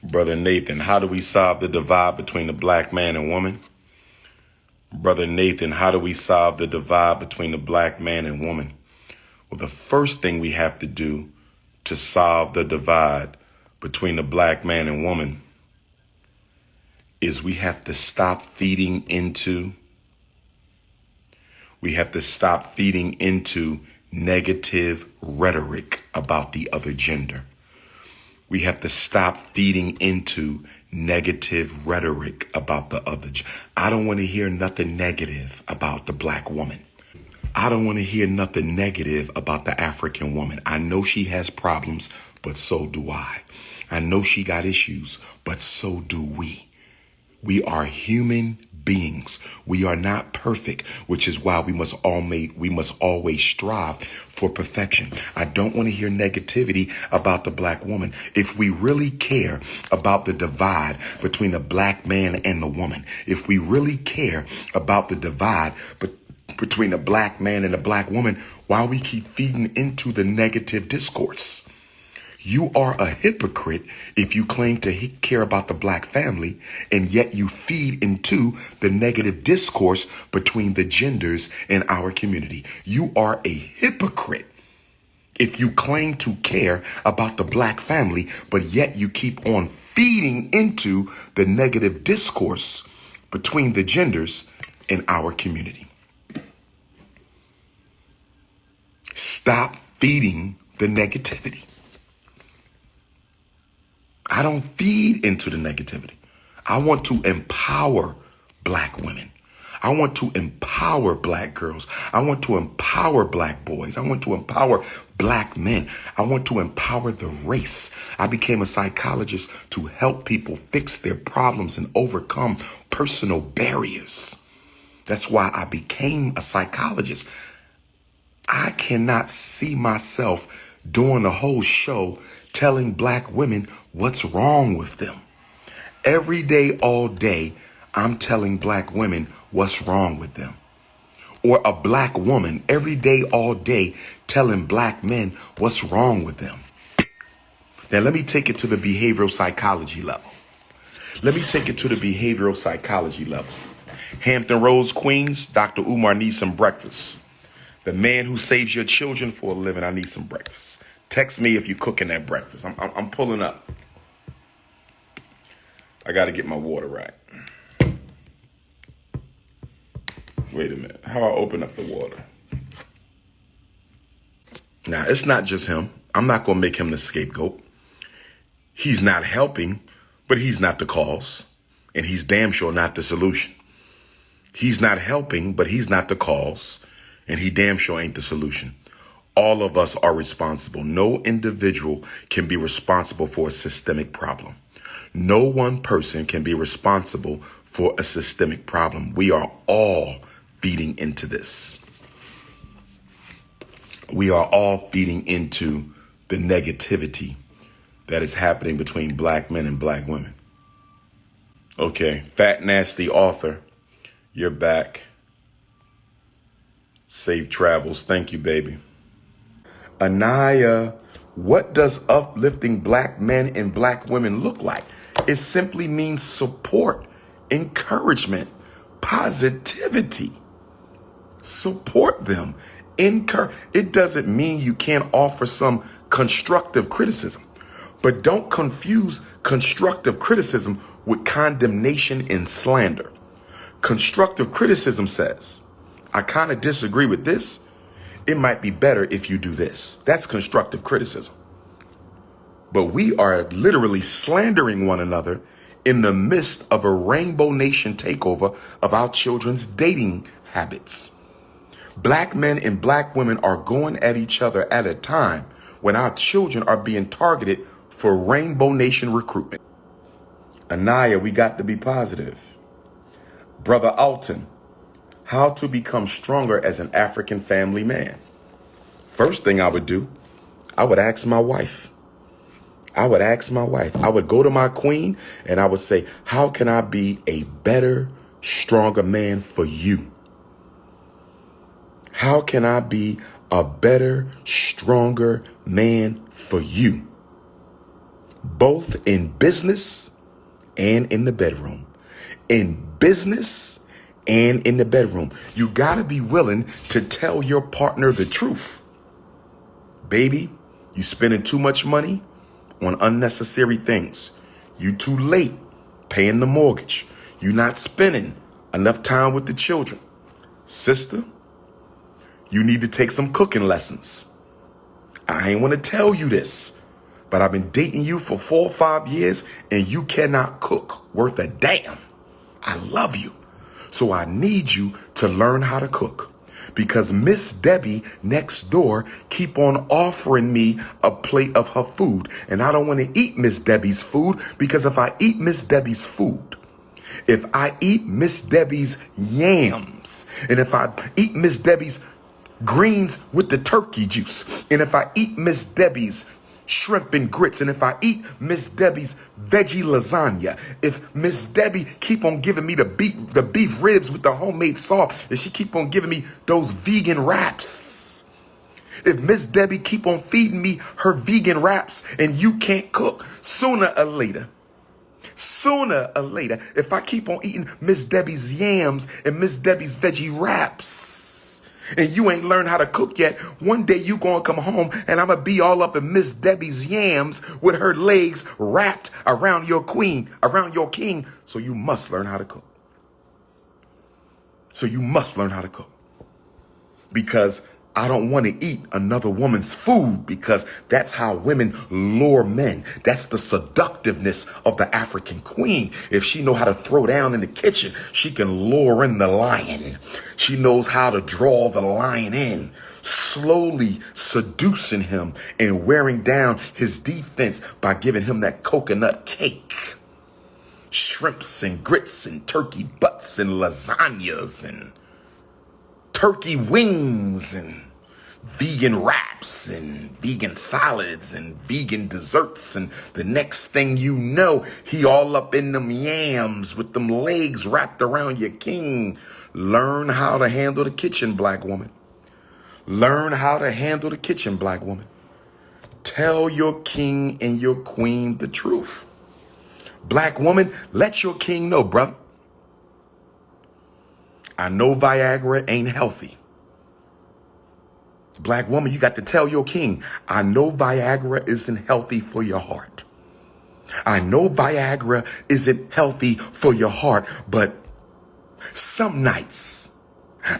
Brother Nathan, how do we solve the divide between the black man and woman? Brother Nathan, how do we solve the divide between the black man and woman? Well, the first thing we have to do to solve the divide between the black man and woman is we have to stop feeding into negative rhetoric about the other gender. We have to stop feeding into negative rhetoric about the other. I don't want to hear nothing negative about the black woman. I don't want to hear nothing negative about the African woman. I know she has problems, but so do I. I know she got issues, but so do we. We are human beings. We are not perfect, which is why we must always strive for perfection. I don't want to hear negativity about the black woman. If we really care about the divide between the black man and the woman, if we really care about the divide between the black man and the black woman, why we keep feeding into the negative discourse? You are a hypocrite if you claim to care about the black family and yet you feed into the negative discourse between the genders in our community. You are a hypocrite if you claim to care about the black family, but yet you keep on feeding into the negative discourse between the genders in our community. Stop feeding the negativity. I don't feed into the negativity. I want to empower black women. I want to empower black girls. I want to empower black boys. I want to empower black men. I want to empower the race. I became a psychologist to help people fix their problems and overcome personal barriers. That's why I became a psychologist. I cannot see myself doing a whole show telling black women what's wrong with them. Every day, all day, I'm telling black women what's wrong with them. Or a black woman every day, all day, telling black men what's wrong with them. Now, let me take it to the behavioral psychology level. Hampton Roads, Queens, Dr. Umar needs some breakfast. The man who saves your children for a living, I need some breakfast. Text me if you're cooking that breakfast. I'm pulling up. I got to get my water right. Wait a minute. How I open up the water? Now, it's not just him. I'm not going to make him the scapegoat. He's not helping, but he's not the cause. And he's damn sure not the solution. He's not helping, but he's not the cause. And he damn sure ain't the solution. All of us are responsible. No individual can be responsible for a systemic problem. No one person can be responsible for a systemic problem. We are all feeding into this. We are all feeding into the negativity that is happening between black men and black women. Okay, Fat Nasty Author, you're back. Safe travels. Thank you, baby. Anaya, what does uplifting black men and black women look like? It simply means support, encouragement, positivity. Support them. It doesn't mean you can't offer some constructive criticism, but don't confuse constructive criticism with condemnation and slander. Constructive criticism says, I kind of disagree with this. It might be better if you do this. That's constructive criticism. But we are literally slandering one another in the midst of a Rainbow Nation takeover of our children's dating habits. Black men and black women are going at each other at a time when our children are being targeted for Rainbow Nation recruitment. Anaya, we got to be positive. Brother Alton, how to become stronger as an African family man. First thing I would do, I would ask my wife. I would go to my queen and I would say, how can I be a better, stronger man for you? How can I be a better, stronger man for you? both in business and in the bedroom. In business and in the bedroom. You got to be willing to tell your partner the truth. Baby, you spending too much money on unnecessary things. You too late paying the mortgage. You not spending enough time with the children. Sister, you need to take some cooking lessons. I ain't want to tell you this, but I've been dating you for 4 or 5 years and you cannot cook worth a damn. I love you. So I need you to learn how to cook, because Miss Debbie next door keep on offering me a plate of her food. And I don't want to eat Miss Debbie's food, because if I eat Miss Debbie's food, if I eat Miss Debbie's yams, and if I eat Miss Debbie's greens with the turkey juice, and if I eat Miss Debbie's shrimp and grits, and if I eat Miss Debbie's veggie lasagna, if Miss Debbie keep on giving me the beef ribs with the homemade sauce, and she keep on giving me those vegan wraps, if Miss Debbie keep on feeding me her vegan wraps and you can't cook, sooner or later, if I keep on eating Miss Debbie's yams and Miss Debbie's veggie wraps, and you ain't learned how to cook yet, one day you gonna come home and I'm gonna be all up in Miss Debbie's yams with her legs wrapped around your queen, around your king. So you must learn how to cook. Because I don't want to eat another woman's food, because that's how women lure men. That's the seductiveness of the African queen. If she know how to throw down in the kitchen, she can lure in the lion. She knows how to draw the lion in, slowly seducing him and wearing down his defense by giving him that coconut cake, shrimps and grits and turkey butts and lasagnas and turkey wings and vegan wraps and vegan salads and vegan desserts. And the next thing you know, he all up in them yams with them legs wrapped around your king. Learn how to handle the kitchen, black woman. Learn how to handle the kitchen, black woman. Tell your king and your queen the truth. Black woman, let your king know, brother. I know Viagra ain't healthy. Black woman, you got to tell your king, I know Viagra isn't healthy for your heart. I know Viagra isn't healthy for your heart, but some nights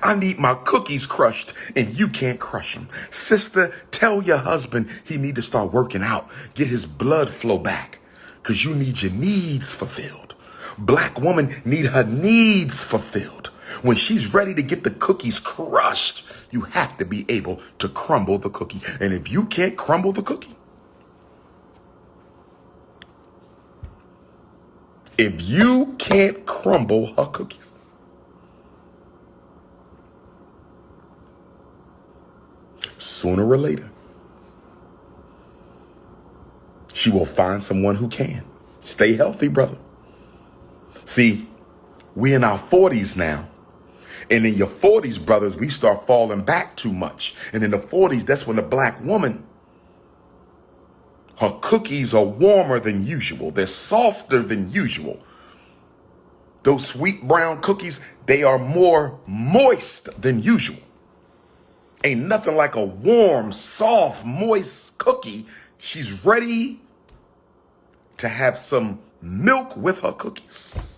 I need my cookies crushed and you can't crush them. Sister, tell your husband he need to start working out, get his blood flow back, because you need your needs fulfilled. Black woman need her needs fulfilled. When she's ready to get the cookies crushed, you have to be able to crumble the cookie. And if you can't crumble the cookie, if you can't crumble her cookies, sooner or later, she will find someone who can. Stay healthy, brother. See, we in our 40s now. And in your 40s, brothers, we start falling back too much. And in the 40s, that's when the black woman, her cookies are warmer than usual. They're softer than usual. Those sweet brown cookies, they are more moist than usual. Ain't nothing like a warm, soft, moist cookie. She's ready to have some milk with her cookies.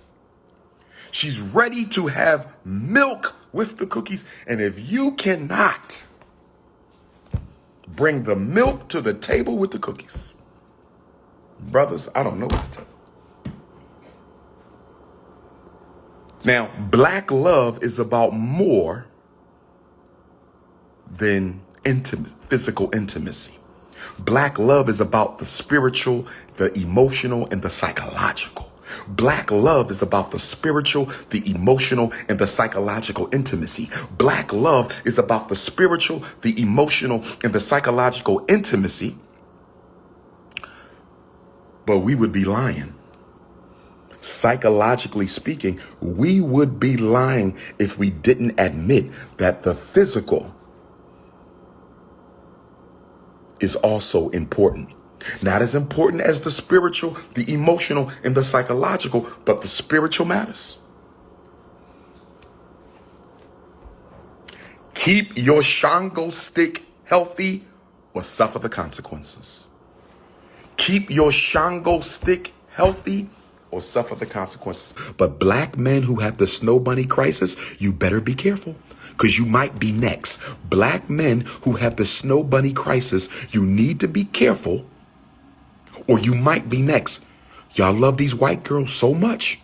She's ready to have milk with the cookies. And if you cannot bring the milk to the table with the cookies, brothers, I don't know what to tell you. Now, black love is about more than physical intimacy. Black love is about the spiritual, the emotional, and the psychological. Black love is about the spiritual, the emotional, and the psychological intimacy. Black love is about the spiritual, the emotional, and the psychological intimacy. But we would be lying. Psychologically speaking, we would be lying if we didn't admit that the physical is also important. Not as important as the spiritual, the emotional, and the psychological, but the spiritual matters. Keep your Shango stick healthy or suffer the consequences. Keep your Shango stick healthy or suffer the consequences. But black men who have the snow bunny crisis, you better be careful, because you might be next. Black men who have the snow bunny crisis, you need to be careful, or you might be next. Y'all love these white girls so much.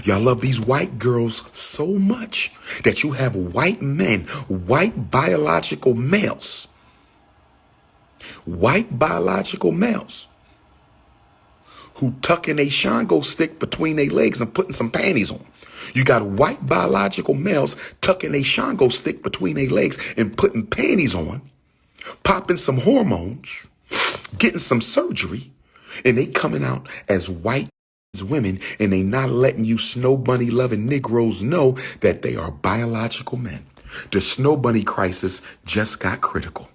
Y'all love these white girls so much that you have white men, white biological males, who tucking a Shango stick between their legs and putting some panties on. You got white biological males tucking a Shango stick between their legs and putting panties on, popping some hormones, getting some surgery, and they coming out as white women, and they not letting you snow bunny loving Negroes know that they are biological men. The snow bunny crisis just got critical.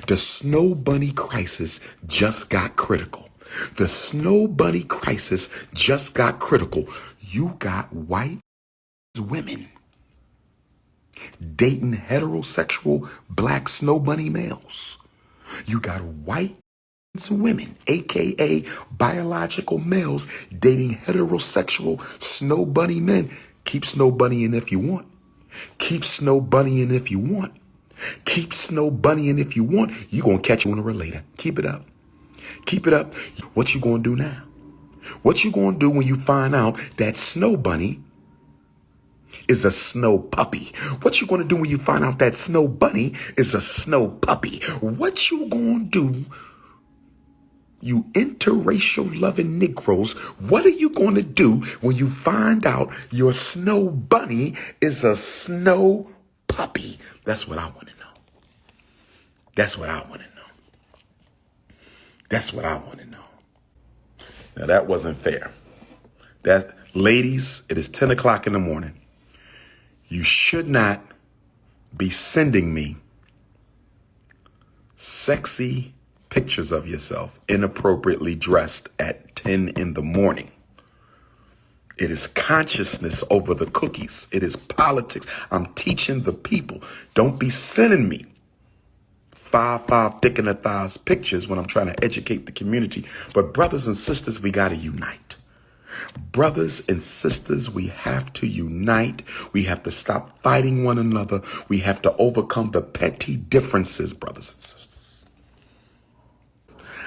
The snow bunny crisis just got critical. The snow bunny crisis just got critical. You got white women dating heterosexual black snow bunny males. You got white women, aka biological males, dating heterosexual snow bunny men. Keep snow bunnying if you want. Keep snow bunnying if you want. Keep snow bunnying if you want. You're going to catch sooner or later. Keep it up. Keep it up. What you going to do now? What you going to do when you find out that snow bunny is a snow puppy? What you going to do when you find out that snow bunny is a snow puppy? What you going to do, you interracial loving Negroes? What are you going to do when you find out your snow bunny is a snow puppy? That's what I want to know. That's what I want to know. That's what I want to know. Now that wasn't fair. Ladies, it is 10 o'clock in the morning. You should not be sending me sexy pictures of yourself inappropriately dressed at 10 in the morning. It is consciousness over the cookies. It is politics. I'm teaching the people. Don't be sending me 5 thick in the thighs pictures when I'm trying to educate the community. But brothers and sisters, we got to unite. Brothers and sisters, we have to unite. We have to stop fighting one another. We have to overcome the petty differences, brothers and sisters.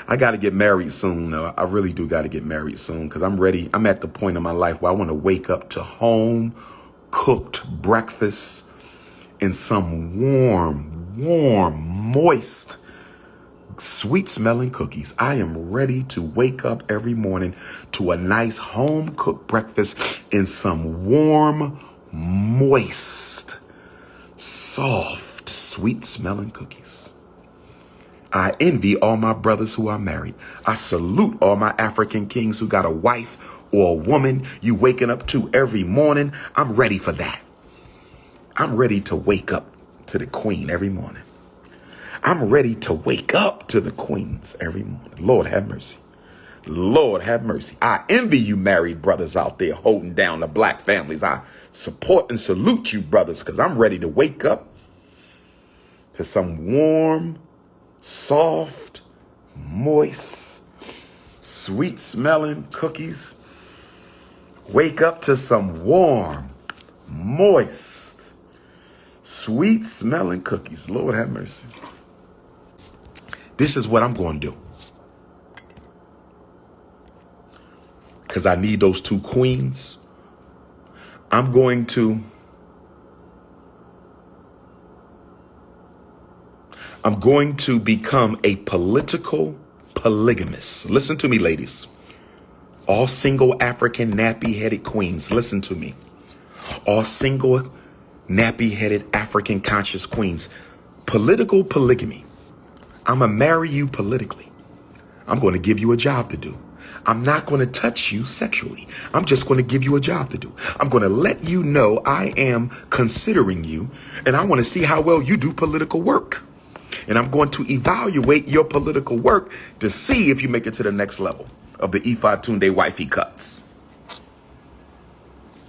I got to get married soon. I really do got to get married soon, because I'm ready. I'm at the point in my life where I want to wake up to home cooked breakfast and some warm, moist, sweet smelling cookies. I am ready to wake up every morning to a nice home cooked breakfast and some warm, moist, soft, sweet smelling cookies. I envy all my brothers who are married. I salute all my African kings who got a wife or a woman you waking up to every morning. I'm ready for that. I'm ready to wake up to the queen every morning. I'm ready to wake up to the queens every morning. Lord have mercy. Lord have mercy. I envy you married brothers out there holding down the black families. I support and salute you brothers, because I'm ready to wake up to some warm, soft, moist, sweet smelling cookies. Wake up to some warm, moist, sweet smelling cookies. Lord have mercy. This is what I'm going to do, because I need those two queens. I'm going to become a political polygamist. Listen to me, ladies. All single African nappy-headed queens, listen to me. All single nappy-headed African conscious queens. Political polygamy. I'm going to marry you politically. I'm going to give you a job to do. I'm not going to touch you sexually. I'm just going to give you a job to do. I'm going to let you know I am considering you, and I want to see how well you do political work. And I'm going to evaluate your political work to see if you make it to the next level of the Ifatunde wifey cuts.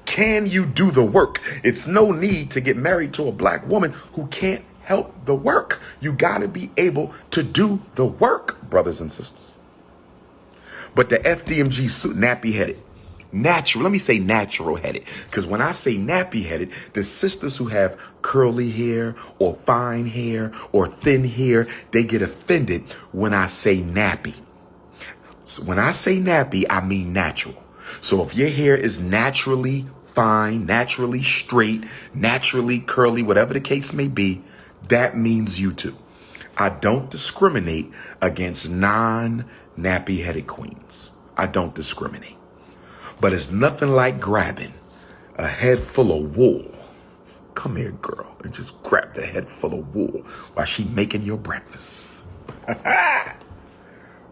Can you do the work? It's no need to get married to a black woman who can't help the work. You got to be able to do the work, brothers and sisters. But the FDMG suit, nappy-headed, natural, let me say natural-headed, because when I say nappy-headed, the sisters who have curly hair or fine hair or thin hair, they get offended when I say nappy. So when I say nappy, I mean natural. So if your hair is naturally fine, naturally straight, naturally curly, whatever the case may be, that means you too. I don't discriminate against non-nappy-headed queens. I don't discriminate. But it's nothing like grabbing a head full of wool. Come here, girl, and just grab the head full of wool while she making your breakfast.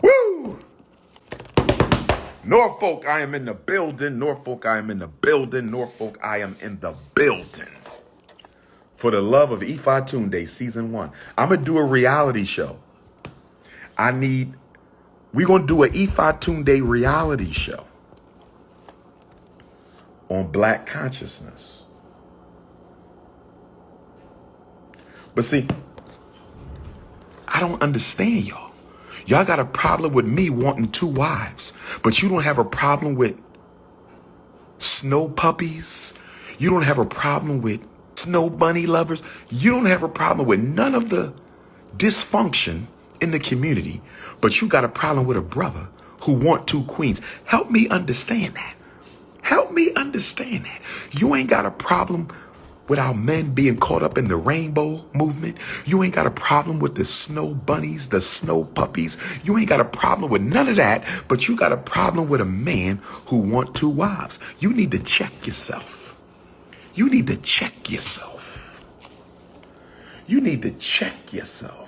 Woo! Norfolk, I am in the building. Norfolk, I am in the building. Norfolk, I am in the building. For the love of Ifatunde, season 1. I'm going to do a reality show. We're going to do an Ifatunde reality show on black consciousness. But see, I don't understand y'all. Y'all got a problem with me wanting 2 wives, but you don't have a problem with snow puppies. You don't have a problem with snow bunny lovers. You don't have a problem with none of the dysfunction in the community, but you got a problem with a brother who want 2 queens. Help me understand that. Help me understand that. You ain't got a problem with our men being caught up in the rainbow movement. You ain't got a problem with the snow bunnies, the snow puppies. You ain't got a problem with none of that, but you got a problem with a man who want 2 wives. You need to check yourself. You need to check yourself. You need to check yourself.